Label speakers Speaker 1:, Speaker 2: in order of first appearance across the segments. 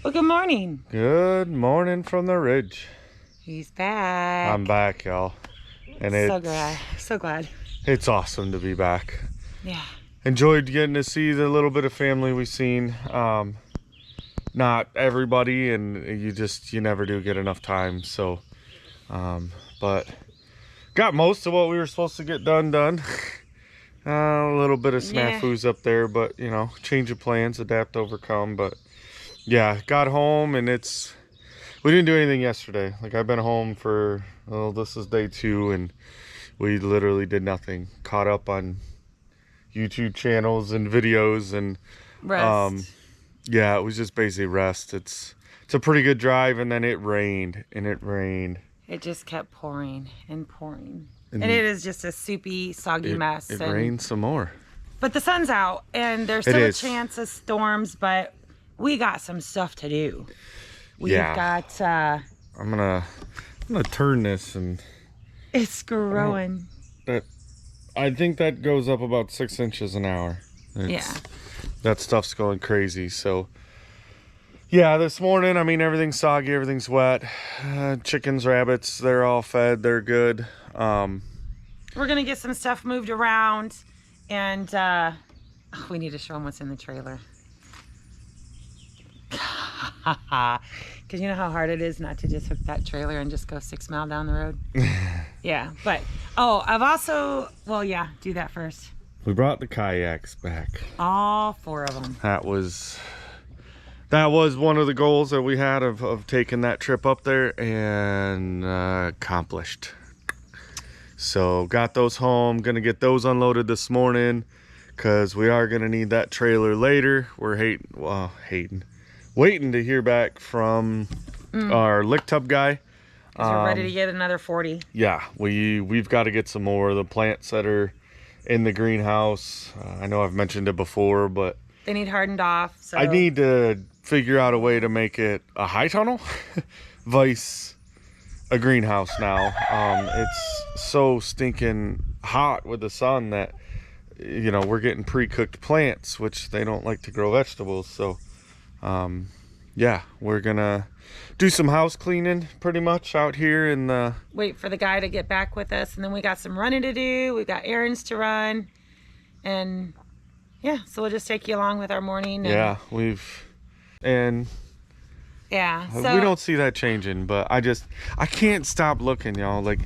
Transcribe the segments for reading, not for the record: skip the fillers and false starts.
Speaker 1: Well, good morning.
Speaker 2: Good morning from the ridge.
Speaker 1: He's back.
Speaker 2: I'm back, y'all. And
Speaker 1: So glad.
Speaker 2: It's awesome to be back.
Speaker 1: Yeah.
Speaker 2: Enjoyed getting to see the little bit of family we've seen. Not everybody, and you never do get enough time. So, but got most of what we were supposed to get done. A little bit of snafus up there, but change of plans, adapt, overcome. But yeah, got home and we didn't do anything yesterday. Like, I've been home for, this is day 2, and we literally did nothing. Caught up on YouTube channels and videos and
Speaker 1: Rest.
Speaker 2: yeah, it was just basically rest. It's a pretty good drive, and then it rained.
Speaker 1: It just kept pouring and pouring. And it is just a soupy, soggy mess.
Speaker 2: It rained some more.
Speaker 1: But the sun's out, and there's still a chance of storms, but we got some stuff to do. We've got
Speaker 2: I'm gonna turn this, and
Speaker 1: it's growing.
Speaker 2: I think that goes up about 6 inches an hour. That stuff's going crazy. So yeah, this morning, everything's soggy, everything's wet. Chickens, rabbits, they're all fed, they're good.
Speaker 1: We're gonna get some stuff moved around, and we need to show them what's in the trailer. Because you know how hard it is not to just hook that trailer and just go 6 miles down the road. Yeah, but I've also, do that first.
Speaker 2: We brought the kayaks back.
Speaker 1: All 4 of them.
Speaker 2: That was one of the goals that we had of taking that trip up there, and accomplished. So got those home, gonna get those unloaded this morning, because we are gonna need that trailer later. We're waiting to hear back from our lick tub guy.
Speaker 1: We're ready to get another 40.
Speaker 2: Yeah, we've got to get some more of the plants that are in the greenhouse. I know I've mentioned it before, but
Speaker 1: they need hardened off. So
Speaker 2: I need to figure out a way to make it a high tunnel vice a greenhouse now. It's so stinking hot with the sun that we're getting pre-cooked plants, which they don't like to grow vegetables. So yeah, we're gonna do some house cleaning pretty much out here, and
Speaker 1: wait for the guy to get back with us, and then we got some running to do. We've got errands to run, and yeah, so we'll just take you along with our morning.
Speaker 2: We don't see that changing, but I can't stop looking, y'all. Like,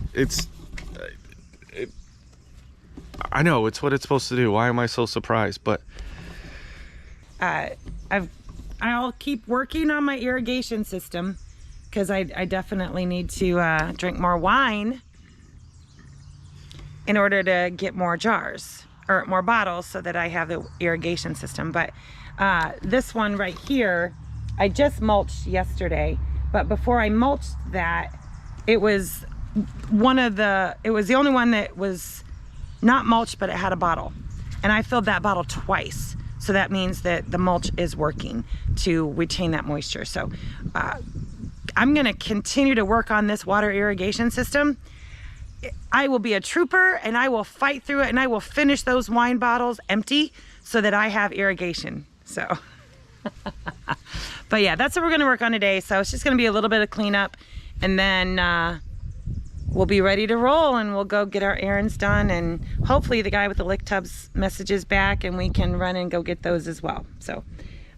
Speaker 2: I know it's what it's supposed to do. Why am I so surprised? But
Speaker 1: I'll keep working on my irrigation system, because I definitely need to drink more wine in order to get more jars or more bottles so that I have the irrigation system. But this one right here, I just mulched yesterday, but before I mulched that, it was the only one that was not mulched, but it had a bottle, and I filled that bottle twice. So that means that the mulch is working to retain that moisture. So I'm gonna continue to work on this water irrigation system. I will be a trooper, and I will fight through it, and I will finish those wine bottles empty so that I have irrigation. So, but yeah, that's what we're gonna work on today. So it's just gonna be a little bit of cleanup, and then we'll be ready to roll, and we'll go get our errands done, and hopefully the guy with the lick tubs messages back, and we can run and go get those as well. So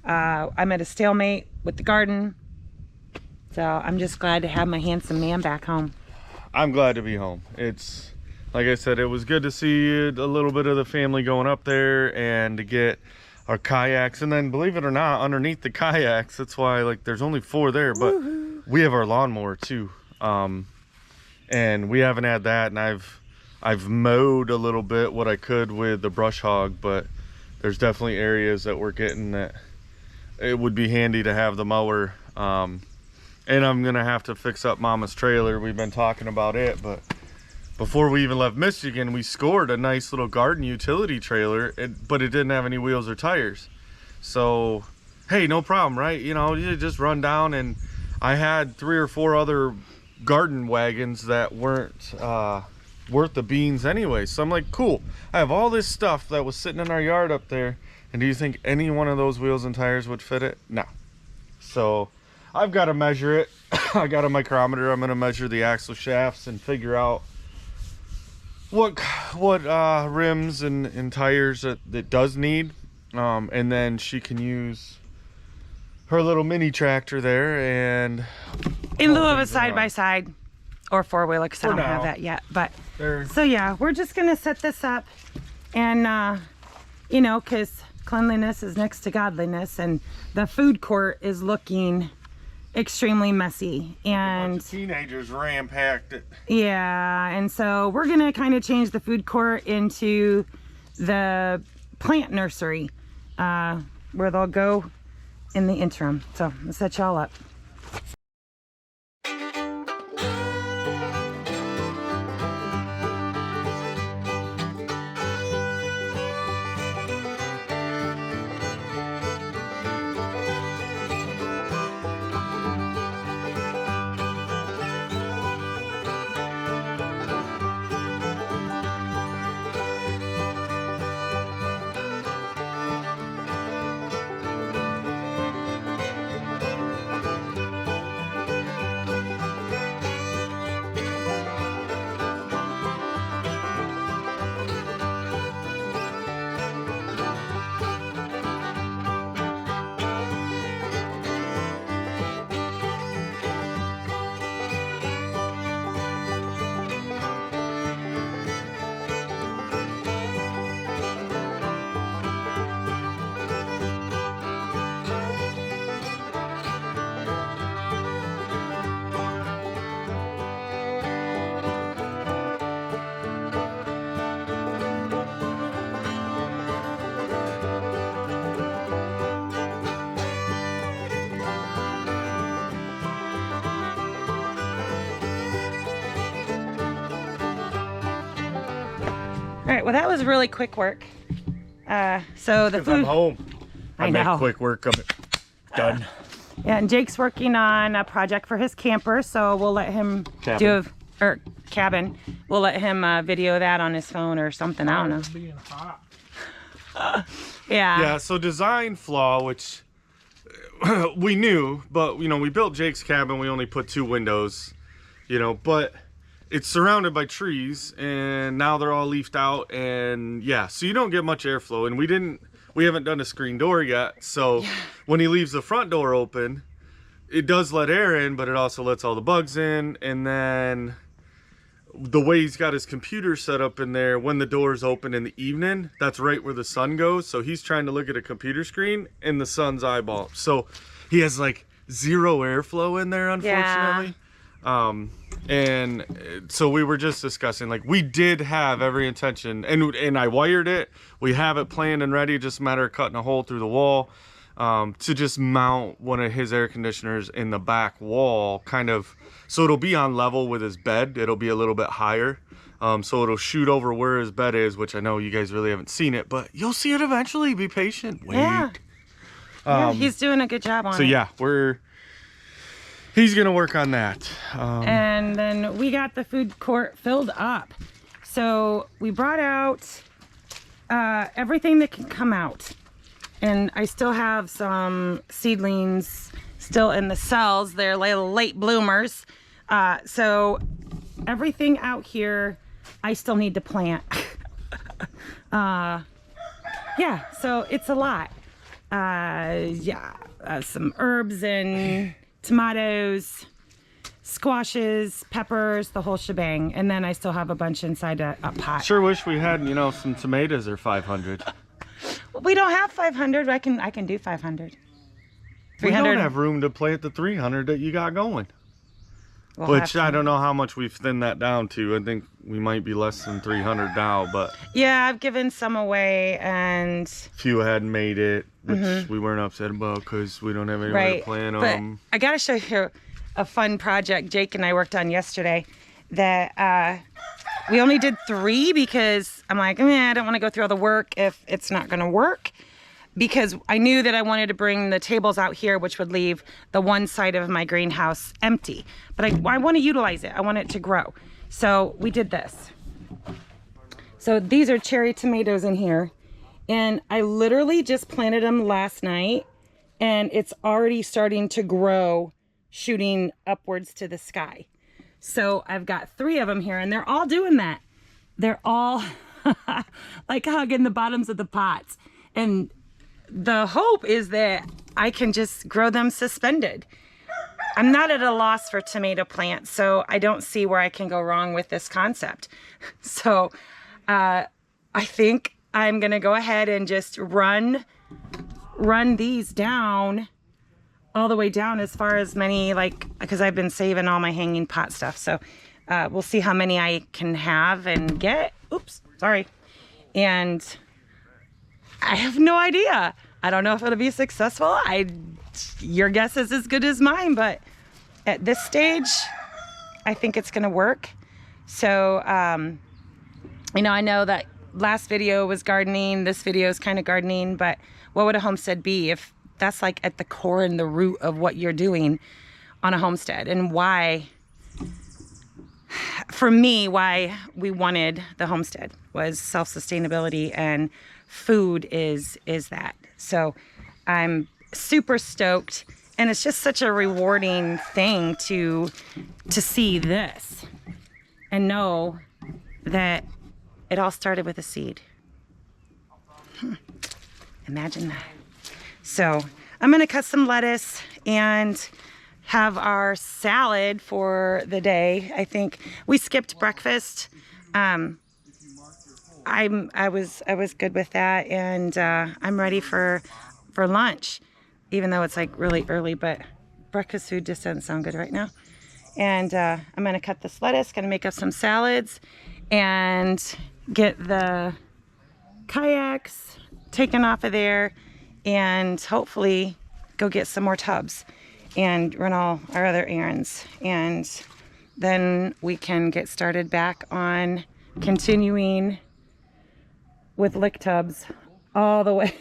Speaker 1: I'm at a stalemate with the garden, so I'm just glad to have my handsome man back home.
Speaker 2: I'm glad to be home. It's, like I said, it was good to see a little bit of the family going up there, and to get our kayaks. And then, believe it or not, underneath the kayaks, that's why, there's only 4 there, but we have our lawnmower too. And we haven't had that, and I've mowed a little bit what I could with the brush hog, but there's definitely areas that we're getting that it would be handy to have the mower. And I'm gonna have to fix up Mama's trailer. We've been talking about it, but before we even left Michigan, we scored a nice little garden utility trailer, but it didn't have any wheels or tires. So hey, no problem, right? You just run down, and I had 3 or 4 other garden wagons that weren't worth the beans anyway. So I'm like, cool, I have all this stuff that was sitting in our yard up there, and do you think any one of those wheels and tires would fit it? No. So I've got to measure it. I got a micrometer. I'm going to measure the axle shafts and figure out what rims and tires that it does need. And then she can use her little mini tractor there and
Speaker 1: in lieu of a side-by-side or four-wheeler, because I don't
Speaker 2: now.
Speaker 1: have that yet. But
Speaker 2: There.
Speaker 1: so yeah, we're just gonna set this up, and you know, because cleanliness is next to godliness, and the food court is looking extremely messy, and
Speaker 2: Teenagers ram-packed it.
Speaker 1: yeah, and so we're gonna kind of change the food court into the plant nursery, where they'll go in the interim. So I'll set y'all up. All right, well, that was really quick work. So the
Speaker 2: 'Cause I'm
Speaker 1: food,
Speaker 2: home.
Speaker 1: I
Speaker 2: make
Speaker 1: know.
Speaker 2: quick work of it. Done.
Speaker 1: yeah, and Jake's working on a project for his camper, so we'll let him
Speaker 2: Cabin.
Speaker 1: or cabin. We'll let him video that on his phone or something. I don't know.
Speaker 3: It's being hot.
Speaker 1: Yeah.
Speaker 2: Yeah, so design flaw, which we knew, but you know, we built Jake's cabin, we only put 2 windows, you know, but it's surrounded by trees and now they're all leafed out, and yeah, so you don't get much airflow, and we haven't done a screen door yet, so when he leaves the front door open, it does let air in, but it also lets all the bugs in. And then the way he's got his computer set up in there, when the doors open in the evening, that's right where the sun goes. So he's trying to look at a computer screen in the sun's eyeball. So he has like 0 airflow in there, unfortunately. And so we were just discussing, like, we did have every intention, and I wired it. We have it planned and ready, just a matter of cutting a hole through the wall, to just mount one of his air conditioners in the back wall, kind of, so it'll be on level with his bed. It'll be a little bit higher. So it'll shoot over where his bed is, which I know you guys really haven't seen it, but you'll see it eventually. Be patient. Wait.
Speaker 1: Yeah. Yeah, he's doing a good job on it.
Speaker 2: So yeah, he's gonna work on that.
Speaker 1: And then we got the food court filled up. So we brought out everything that can come out. And I still have some seedlings still in the cells. They're little late bloomers. So everything out here, I still need to plant. Yeah, so it's a lot. Some herbs and tomatoes, squashes, peppers, the whole shebang. And then I still have a bunch inside a pot.
Speaker 2: Sure wish we had, you know, some tomatoes or 500.
Speaker 1: We don't have 500. I can do 500.
Speaker 2: We don't have room to plant the 300 that you got going.
Speaker 1: We'll
Speaker 2: Which I don't know how much we've thinned that down to. I think we might be less than 300 now, but
Speaker 1: yeah, I've given some away, and
Speaker 2: few hadn't made it, which we weren't upset about because we don't have anywhere to plant them.
Speaker 1: But I gotta show you a fun project Jake and I worked on yesterday that we only did 3 because I'm like, I don't want to go through all the work if it's not gonna work, because I knew that I wanted to bring the tables out here, which would leave the one side of my greenhouse empty. But I want to utilize it. I want it to grow. So we did this. So these are cherry tomatoes in here. And I literally just planted them last night and it's already starting to grow, shooting upwards to the sky. So I've got 3 of them here, and they're all doing that. They're all like hugging the bottoms of the pots. And the hope is that I can just grow them suspended. I'm not at a loss for tomato plants, so I don't see where I can go wrong with this concept. So I think I'm gonna go ahead and just run these down all the way down as far as many, like, because I've been saving all my hanging pot stuff. So we'll see how many I can have and get. Oops, sorry. And I have no idea. I don't know if it'll be successful. Your guess is as good as mine, but at this stage, I think it's gonna work. So, you know, I know that last video was gardening, this video is kind of gardening, but what would a homestead be if that's like at the core and the root of what you're doing on a homestead? And why, for me, why we wanted the homestead was self-sustainability, and food is that. So I'm super stoked, and it's just such a rewarding thing to see this and know that it all started with a seed. Imagine that. So I'm gonna cut some lettuce and have our salad for the day. I think we skipped breakfast. I was good with that, and I'm ready for lunch, even though it's like really early, but breakfast food just doesn't sound good right now. And I'm gonna cut this lettuce, gonna make up some salads, and get the kayaks taken off of there, and hopefully go get some more tubs and run all our other errands. And then we can get started back on continuing with lick tubs all the way.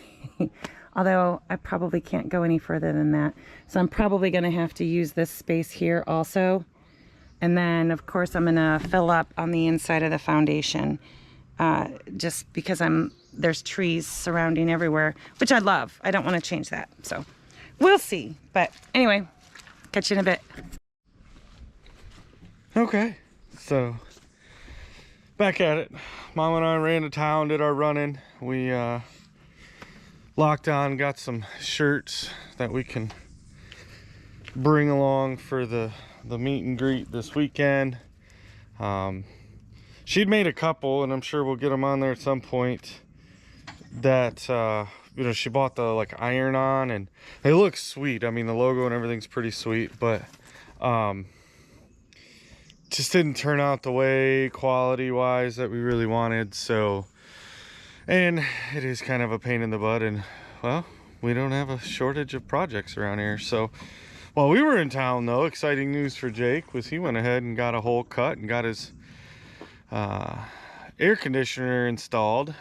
Speaker 1: Although I probably can't go any further than that. So I'm probably gonna have to use this space here also. And then of course I'm gonna fill up on the inside of the foundation, just because there's trees surrounding everywhere, which I love. I don't want to change that. So we'll see. But anyway, catch you in a bit.
Speaker 2: Okay, so back at it. Mom and I ran to town, did our running. We locked on, got some shirts that we can bring along for the meet and greet this weekend. She'd made a couple, and I'm sure we'll get them on there at some point, that you know, she bought the like iron on, and they look sweet. I mean, the logo and everything's pretty sweet, but just didn't turn out the way quality wise that we really wanted. So, and it is kind of a pain in the butt, and well, we don't have a shortage of projects around here. So while we were in town though, exciting news for Jake was he went ahead and got a hole cut and got his air conditioner installed,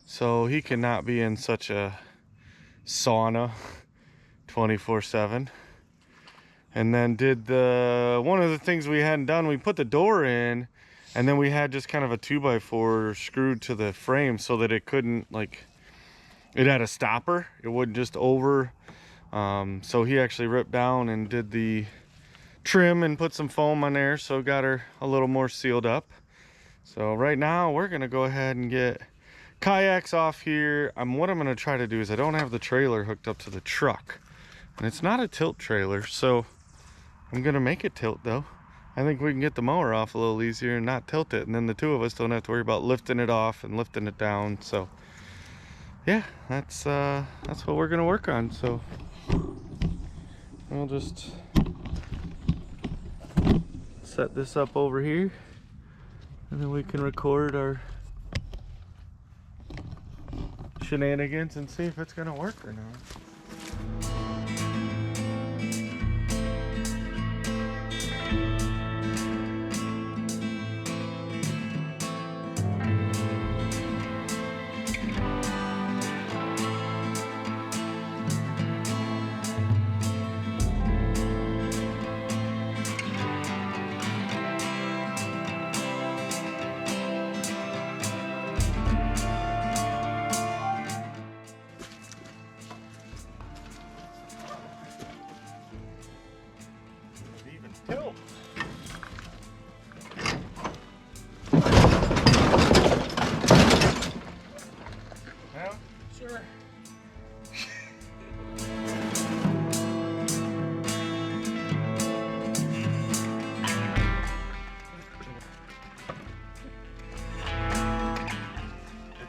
Speaker 2: so he cannot be in such a sauna 24/7. And then did one of the things we hadn't done, we put the door in, and then we had just kind of a 2x4 screwed to the frame so that it couldn't, like, it had a stopper, it wouldn't just over. So he actually ripped down and did the trim and put some foam on there, so got her a little more sealed up. So right now we're gonna go ahead and get kayaks off here. What I'm gonna try to do is, I don't have the trailer hooked up to the truck, and it's not a tilt trailer, so I'm gonna make it tilt though. I think we can get the mower off a little easier and not tilt it, and then the two of us don't have to worry about lifting it off and lifting it down. So yeah, that's what we're gonna work on. So I'll just set this up over here, and then we can record our shenanigans and see if it's gonna work or not.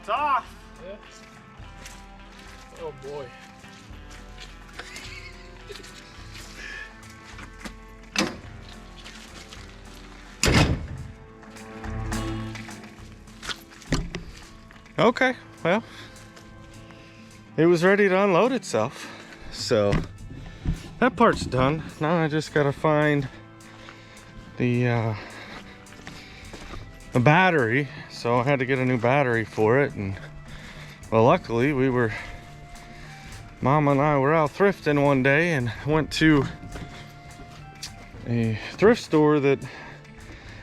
Speaker 2: It's off.
Speaker 3: Yeah. Oh boy.
Speaker 2: Okay, well, it was ready to unload itself. So that part's done. Now I just gotta find the battery. So I had to get a new battery for it, and well, luckily Mom and I were out thrifting one day and went to a thrift store that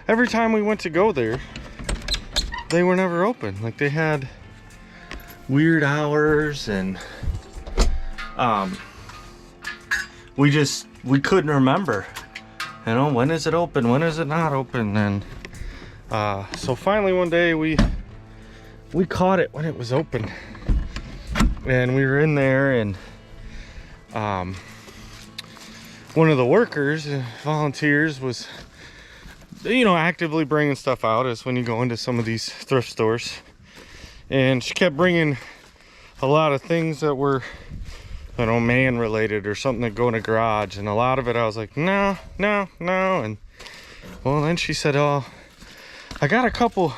Speaker 2: every time we went to go there, they were never open. Like, they had weird hours, and we couldn't remember, you know, when is it open, when is it not open. And so finally one day we caught it when it was open, and we were in there, and one of the workers, volunteers, was, you know, actively bringing stuff out, as when you go into some of these thrift stores. And she kept bringing a lot of things that were, you know, man related or something that go in a garage. And a lot of it I was like, no. And well, then she said, oh, I got a couple,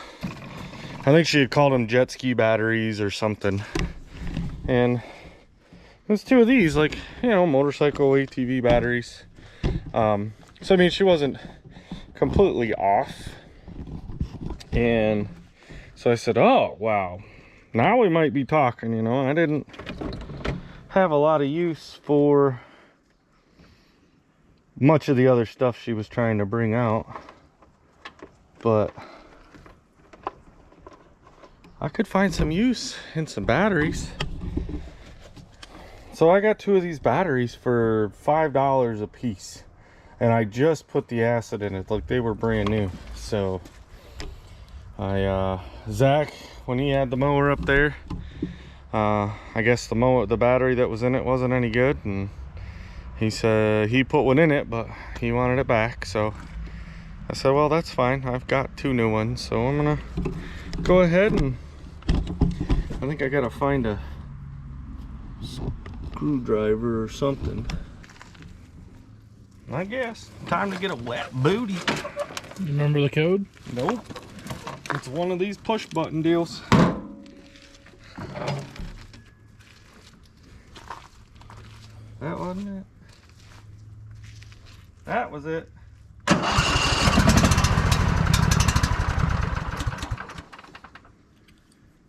Speaker 2: I think she had called them jet ski batteries or something. And there's two of these, like, you know, motorcycle ATV batteries. So I mean, she wasn't completely off. And so I said, oh wow, now we might be talking. You know, I didn't have a lot of use for much of the other stuff she was trying to bring out, but I could find some use in some batteries. So I got two of these batteries for $5 a piece. And I just put the acid in it, like they were brand new. So Zach, when he had the mower up there, I guess the battery that was in it wasn't any good, and he said he put one in it, but he wanted it back. So I said, well, that's fine, I've got two new ones, so I'm gonna go ahead, and I think I gotta find a screwdriver or something. I guess time to get a wet booty.
Speaker 3: You remember the code?
Speaker 2: Nope. It's one of these push button deals. That wasn't it. That was it.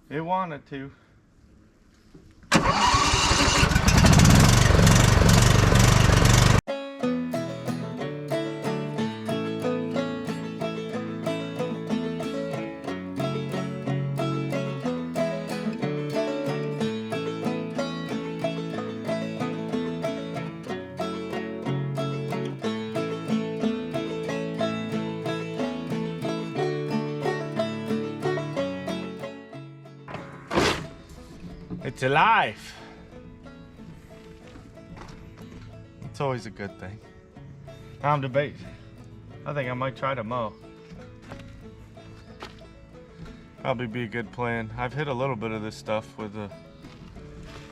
Speaker 2: It wanted to. It's alive. It's always a good thing. I'm debating. I think I might try to mow. Probably be a good plan. I've hit a little bit of this stuff with the,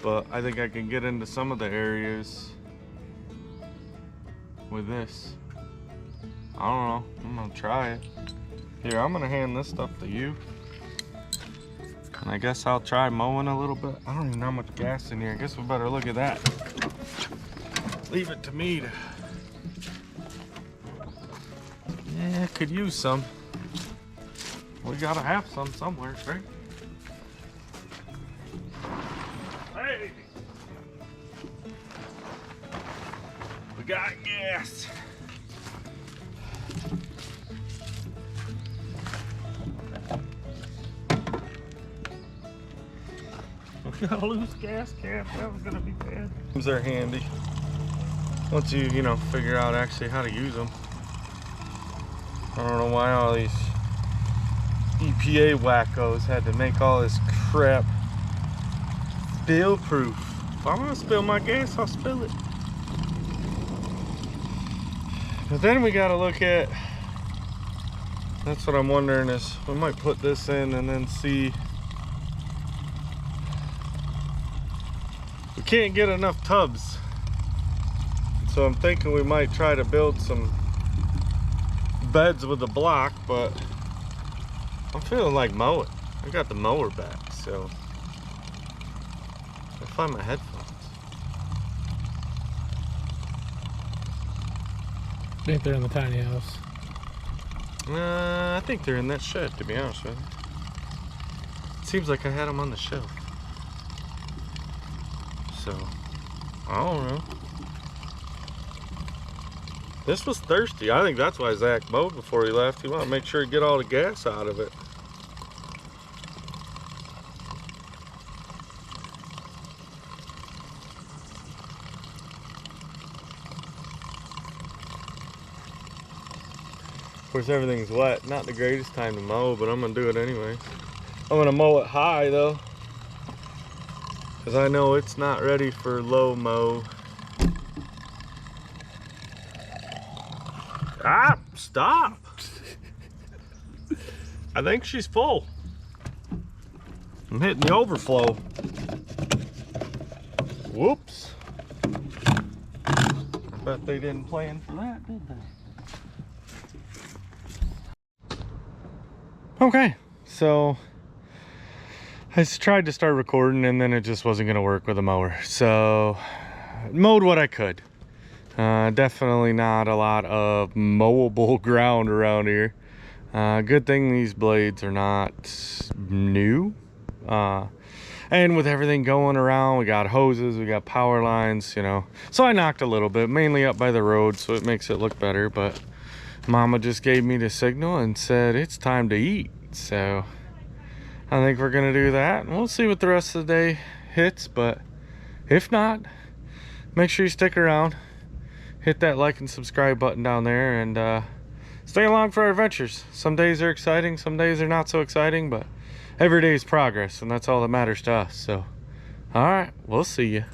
Speaker 2: but I think I can get into some of the areas with this. I don't know. I'm gonna try it. Here, I'm gonna hand this stuff to you. And I guess I'll try mowing a little bit. I don't even know how much gas in here. I guess we better look at that. Leave it to me to... Yeah, could use some. We gotta have some somewhere, right? Hey! We got gas. Got a loose gas cap. That was gonna be bad. They're handy once you know, figure out actually how to use them. I don't know why all these EPA wackos had to make all this crap spill proof. If I'm gonna spill my gas, I'll spill it. But then we gotta look at, that's what I'm wondering, is we might put this in and then see can't get enough tubs. So I'm thinking we might try to build some beds with a block, but I'm feeling like mowing. I got the mower back, so I'll find my headphones.
Speaker 3: I think they're in the tiny house.
Speaker 2: I think they're in that shed, to be honest with you. It seems like I had them on the shelf. So, I don't know. This was thirsty. I think that's why Zach mowed before he left. He wanted to make sure he get all the gas out of it. Of course, everything's wet. Not the greatest time to mow, but I'm gonna do it anyway. I'm gonna mow it high though, because I know it's not ready for low mow. Ah, stop! I think she's full. I'm hitting the overflow. Whoops. I bet they didn't plan for that, did they? Okay, so I tried to start recording and then it just wasn't gonna work with a mower. So mowed what I could. Definitely not a lot of mowable ground around here. Good thing these blades are not new. And with everything going around, we got hoses, we got power lines, you know. So I knocked a little bit, mainly up by the road, so it makes it look better, but Mama just gave me the signal and said it's time to eat. So I think we're gonna do that. We'll see what the rest of the day hits, but if not, make sure you stick around. Hit that like and subscribe button down there and stay along for our adventures. Some days are exciting, some days are not so exciting, but every day is progress and that's all that matters to us. So, all right, we'll see you.